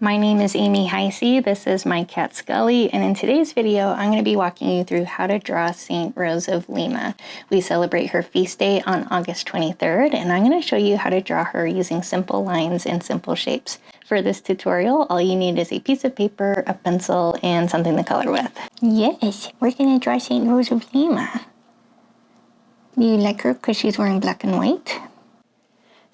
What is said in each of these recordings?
My name is Amy Heyse, this is my cat Scully, and in today's video I'm going to be walking you through how to draw Saint Rose of Lima. We celebrate her feast day on August 23rd, and I'm going to show you how to draw her using simple lines and simple shapes. For this tutorial, all you need is a piece of paper, a pencil, and something to color with. Yes, we're going to draw Saint Rose of Lima. Do you like her because she's wearing black and white?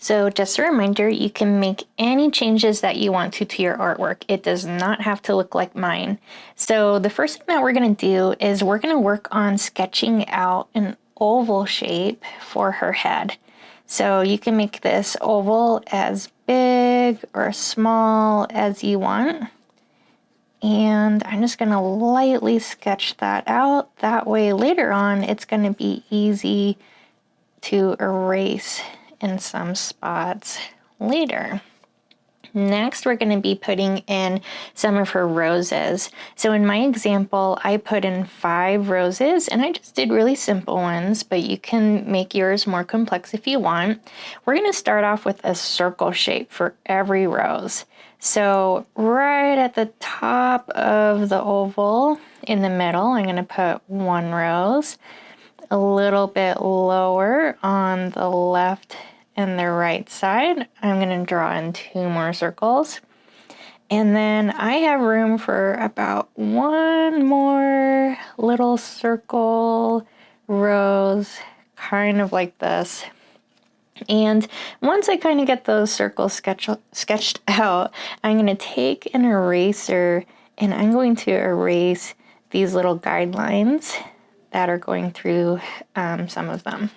So just a reminder, you can make any changes that you want to your artwork. It does not have to look like mine. So the first thing that we're going to do is we're going to work on sketching out an oval shape for her head. So you can make this oval as big or small as you want. And I'm just going to lightly sketch that out. That way later on it's going to be easy to erase in some spots later. Next, we're going to be putting in some of her roses. So in my example, I put in 5 roses and I just did really simple ones, but you can make yours more complex if you want. We're going to start off with a circle shape for every rose. So right at the top of the oval in the middle, I'm going to put 1 rose. A little bit lower on the left and the right side, I'm going to draw in 2 more circles. And then I have room for about 1 more little circle rose, kind of like this. And once I kind of get those circles sketched out, I'm going to take an eraser and I'm going to erase these little guidelines that are going through some of them.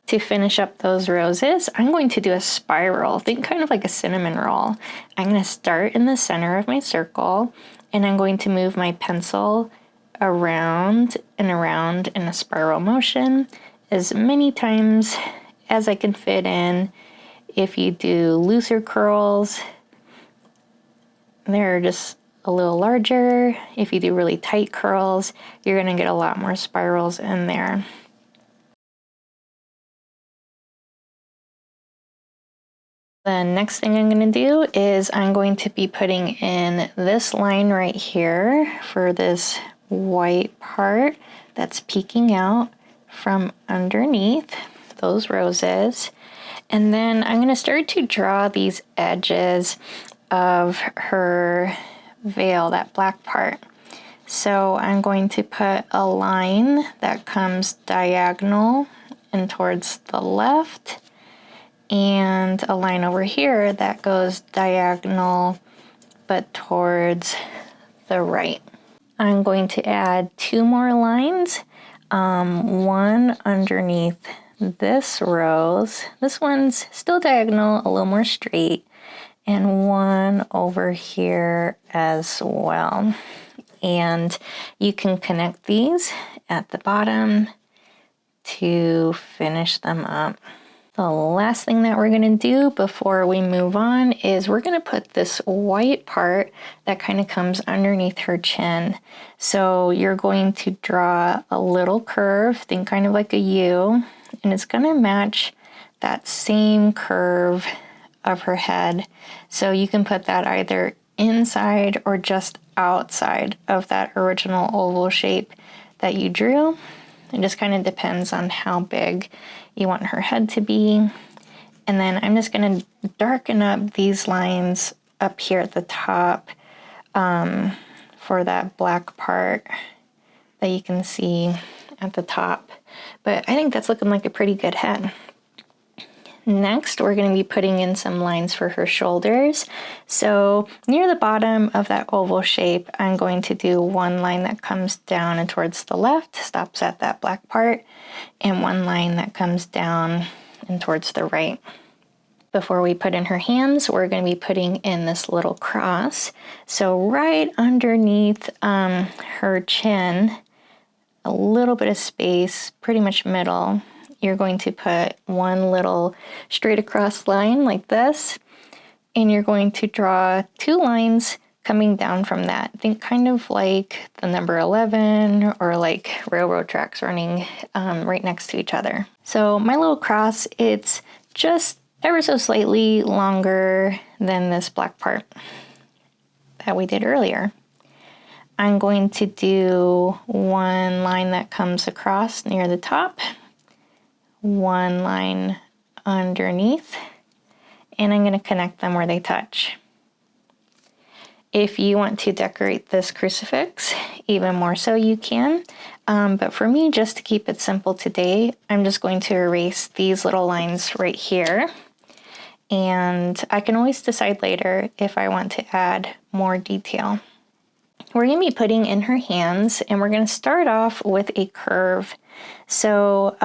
To finish up those roses, I'm going to do a spiral. Think kind of like a cinnamon roll. I'm going to start in the center of my circle and I'm going to move my pencil around and around in a spiral motion as many times as I can fit in. If you do looser curls, they're just a little larger. If you do really tight curls, you're going to get a lot more spirals in there. The next thing I'm going to do is I'm going to be putting in this line right here for this white part that's peeking out from underneath those roses. And then I'm going to start to draw these edges of her veil, that black part. So I'm going to put a line that comes diagonal and towards the left, and a line over here that goes diagonal but towards the right. I'm going to add 2 more lines, one underneath this rose. This one's still diagonal, a little more straight, and one over here as well. And you can connect these at the bottom to finish them up. The last thing that we're going to do before we move on is we're going to put this white part that kind of comes underneath her chin. So you're going to draw a little curve, think kind of like a U, and it's going to match that same curve of her head. So you can put that either inside or just outside of that original oval shape that you drew. It just kind of depends on how big you want her head to be. And then I'm just going to darken up these lines up here at the top for that black part that you can see at the top. But I think that's looking like a pretty good head. Next, we're going to be putting in some lines for her shoulders. So near the bottom of that oval shape, I'm going to do 1 line that comes down and towards the left, stops at that black part, and 1 line that comes down and towards the right. Before we put in her hands, we're going to be putting in this little cross. So right underneath her chin, a little bit of space, pretty much middle, you're going to put 1 little straight across line like this, and you're going to draw 2 lines coming down from that. Think kind of like the number 11 or like railroad tracks running right next to each other. So my little cross, it's just ever so slightly longer than this black part. that we did earlier. I'm going to do one line that comes across near the top, one line underneath, and I'm going to connect them where they touch. If you want to decorate this crucifix, even more so you can. But for me, just to keep it simple today, I'm just going to erase these little lines right here. And I can always decide later if I want to add more detail. We're going to be putting in her hands, and we're going to start off with a curve. So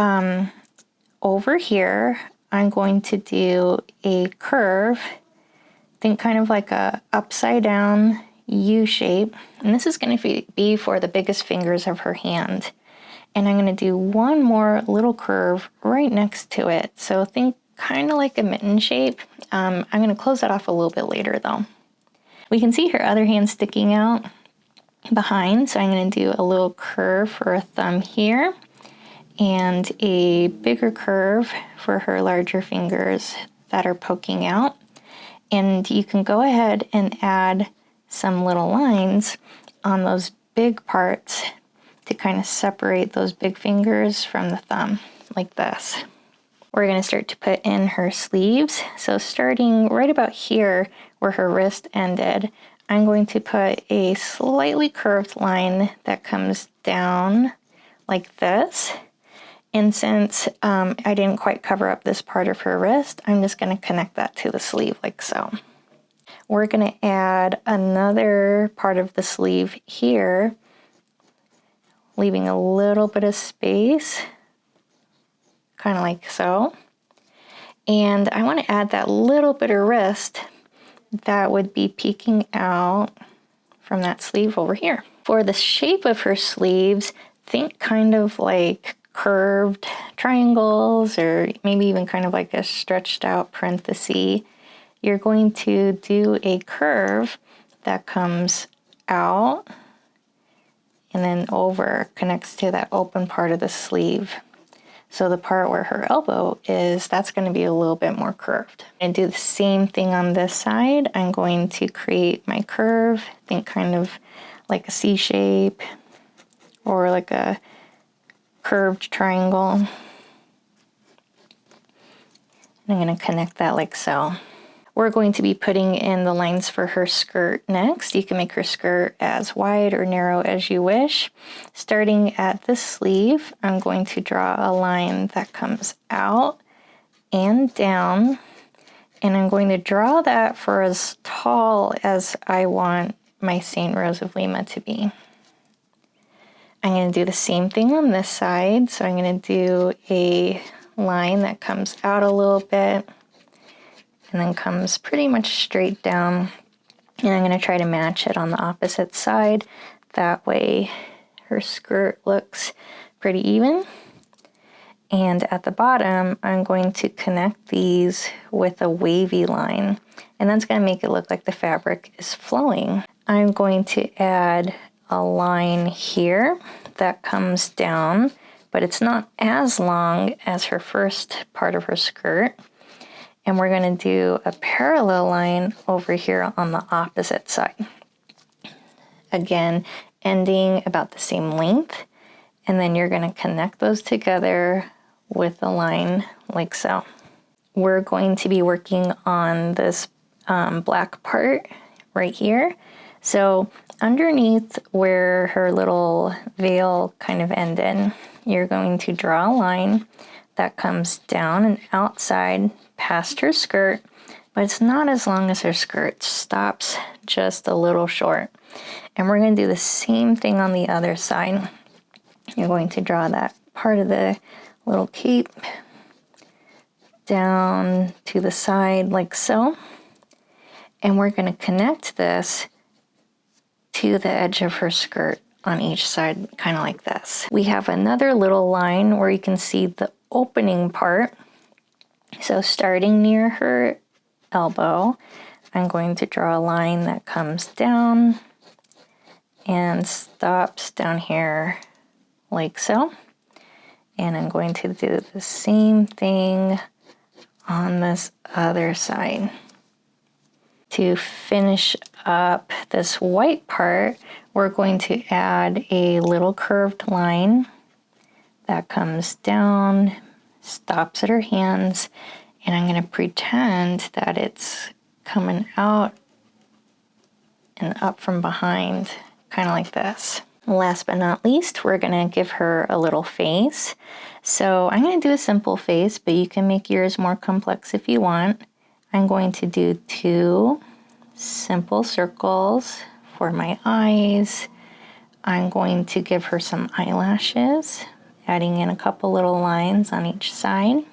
over here, I'm going to do a curve. Think kind of like a upside down U shape. And this is going to be for the biggest fingers of her hand. And I'm going to do one more little curve right next to it. So think kind of like a mitten shape. I'm going to close that off a little bit later though. We can see her other hand sticking out behind. So I'm going to do a little curve for a thumb here and a bigger curve for her larger fingers that are poking out. And you can go ahead and add some little lines on those big parts to kind of separate those big fingers from the thumb, like this. We're going to start to put in her sleeves. So starting right about here where her wrist ended, I'm going to put a slightly curved line that comes down like this. And since I didn't quite cover up this part of her wrist, I'm just going to connect that to the sleeve like so. We're going to add another part of the sleeve here, leaving a little bit of space, kind of like so. And I want to add that little bit of wrist that would be peeking out from that sleeve over here. For the shape of her sleeves, think kind of like curved triangles, or maybe even kind of like a stretched out parenthesis. You're going to do a curve that comes out and then over, connects to that open part of the sleeve. So the part where her elbow is, that's going to be a little bit more curved. And do the same thing on this side. I'm going to create my curve, think kind of like a C shape or like a curved triangle. And I'm going to connect that like so. We're going to be putting in the lines for her skirt next. You can make her skirt as wide or narrow as you wish. Starting at this sleeve, I'm going to draw a line that comes out and down. And I'm going to draw that for as tall as I want my Saint Rose of Lima to be. I'm going to do the same thing on this side. So I'm going to do a line that comes out a little bit and then comes pretty much straight down. And I'm going to try to match it on the opposite side. That way her skirt looks pretty even. And at the bottom, I'm going to connect these with a wavy line. And that's going to make it look like the fabric is flowing. I'm going to add a line here that comes down, but it's not as long as her first part of her skirt. And we're going to do a parallel line over here on the opposite side. Again, ending about the same length. And then you're going to connect those together with a line like so. We're going to be working on this black part right here. So underneath where her little veil kind of ended, you're going to draw a line that comes down and outside past her skirt, but it's not as long as her skirt, stops just a little short. And we're going to do the same thing on the other side. You're going to draw that part of the little cape down to the side like so. And we're going to connect this to the edge of her skirt on each side, kind of like this. We have another little line where you can see the opening part. So starting near her elbow, I'm going to draw a line that comes down and stops down here like so. And I'm going to do the same thing on this other side to finish up this white part, we're going to add a little curved line that comes down, stops at her hands, and I'm going to pretend that it's coming out and up from behind, kind of like this. Last but not least, we're going to give her a little face. So I'm going to do a simple face, but you can make yours more complex if you want. I'm going to do 2 simple circles for my eyes. I'm going to give her some eyelashes, adding in a couple little lines on each side.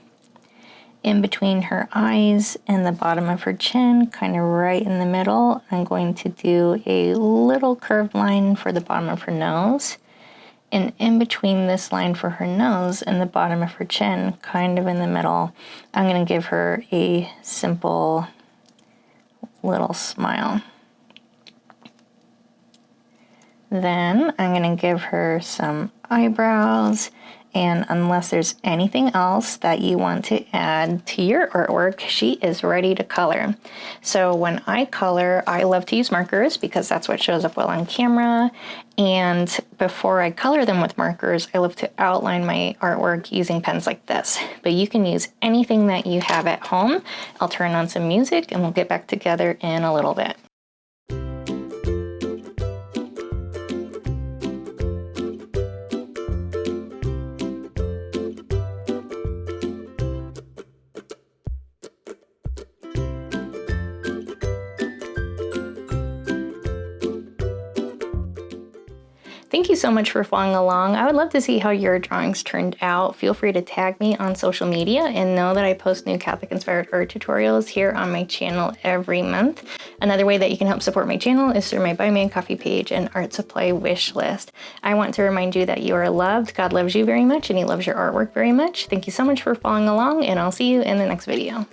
In between her eyes and the bottom of her chin, kind of right in the middle, I'm going to do a little curved line for the bottom of her nose. And in between this line for her nose and the bottom of her chin, kind of in the middle, I'm going to give her a simple little smile. Then I'm going to give her some eyebrows, and unless there's anything else that you want to add to your artwork, she is ready to color. So when I color, I love to use markers because that's what shows up well on camera. And before I color them with markers, I love to outline my artwork using pens like this. But you can use anything that you have at home. I'll turn on some music and we'll get back together in a little bit. Thank you so much for following along. I would love to see how your drawings turned out. Feel free to tag me on social media and know that I post new Catholic inspired art tutorials here on my channel every month. Another way that you can help support my channel is through my Buy Me a Coffee page and art supply wish list. I want to remind you that you are loved. God loves you very much and he loves your artwork very much. Thank you so much for following along, and I'll see you in the next video.